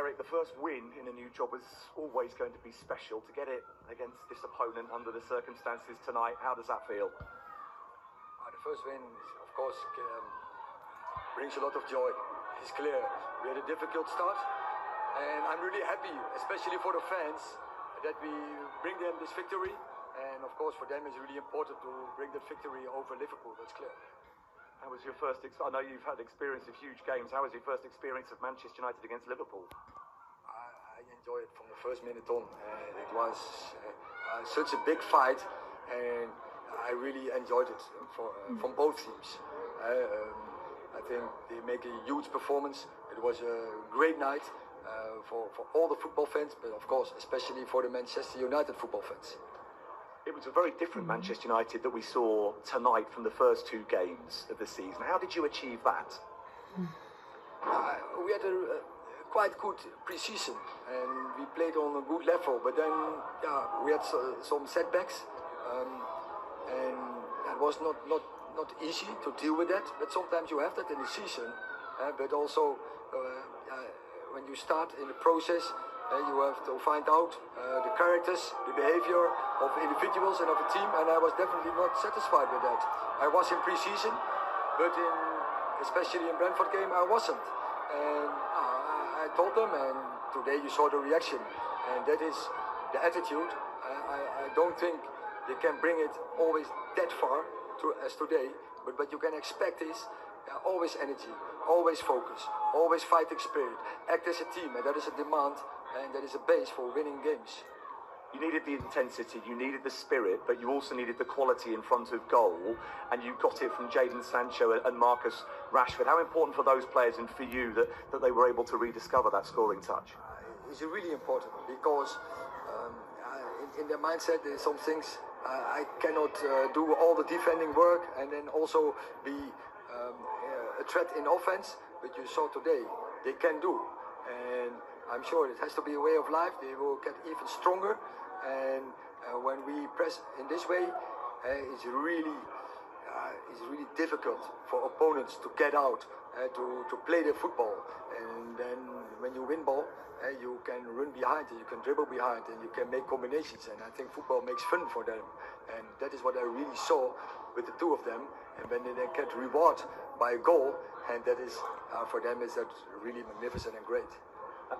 Erik, the first win in a new job was always going to be special. To get it against this opponent under the circumstances tonight, how does that feel? The first win, of course, brings a lot of joy. It's clear. We had a difficult start, and I'm really happy, especially for the fans, that we bring them this victory. And of course, for them, it's really important to bring that victory over Liverpool. That's clear. How was your first? I know you've had experience of huge games. How was your first experience of Manchester United against Liverpool? I enjoyed it from the first minute on. It was such a big fight, and I really enjoyed it from both teams. I think they make a huge performance. It was a great night for all the football fans, but of course, especially for the Manchester United football fans. It was a very different Manchester United that we saw tonight from the first two games of the season. How did you achieve that? We had a quite good pre-season and we played on a good level, but then we had some setbacks and it was not easy to deal with that, but sometimes you have that in the season, but also when you start in the process, you have to find out the characters, the behavior of individuals and of a team, and I was definitely not satisfied with that. I was in pre-season, but especially in Brentford game, I wasn't. And I told them, and today you saw the reaction, and that is the attitude. I don't think they can bring it always that far as today, but what you can expect is always energy, always focus, always fighting spirit, act as a team, and that is a demand. And that is a base for winning games. You needed the intensity, you needed the spirit, but you also needed the quality in front of goal, and you got it from Jadon Sancho and Marcus Rashford. How important for those players and for you that they were able to rediscover that scoring touch? It's really important because in their mindset there's some things I cannot do all the defending work and then also be a threat in offense, but you saw today they can do. And I'm sure it has to be a way of life. They will get even stronger, and when we press in this way, it's really difficult for opponents to get out, to play their football. And then when you win ball, you can run behind, and you can dribble behind, and you can make combinations. And I think football makes fun for them, and that is what I really saw with the two of them. And when they get reward by a goal, and that is for them is that really magnificent and great.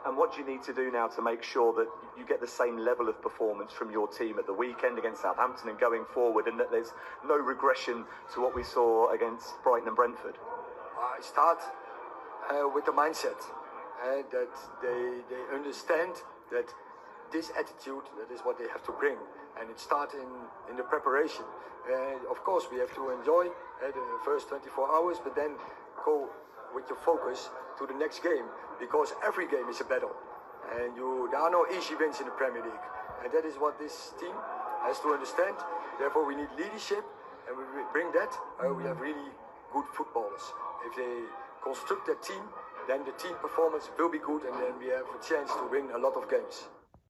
And what do you need to do now to make sure that you get the same level of performance from your team at the weekend against Southampton and going forward, and that there's no regression to what we saw against Brighton and Brentford? I start with the mindset that they understand that this attitude, that is what they have to bring, and it starts in the preparation. Of course, we have to enjoy the first 24 hours, but then go with your focus to the next game, because every game is a battle, and there are no easy wins in the Premier League, and that is what this team has to understand. Therefore, we need leadership, and we bring that. We have really good footballers. If they construct that team, then the team performance will be good, and then we have a chance to win a lot of games.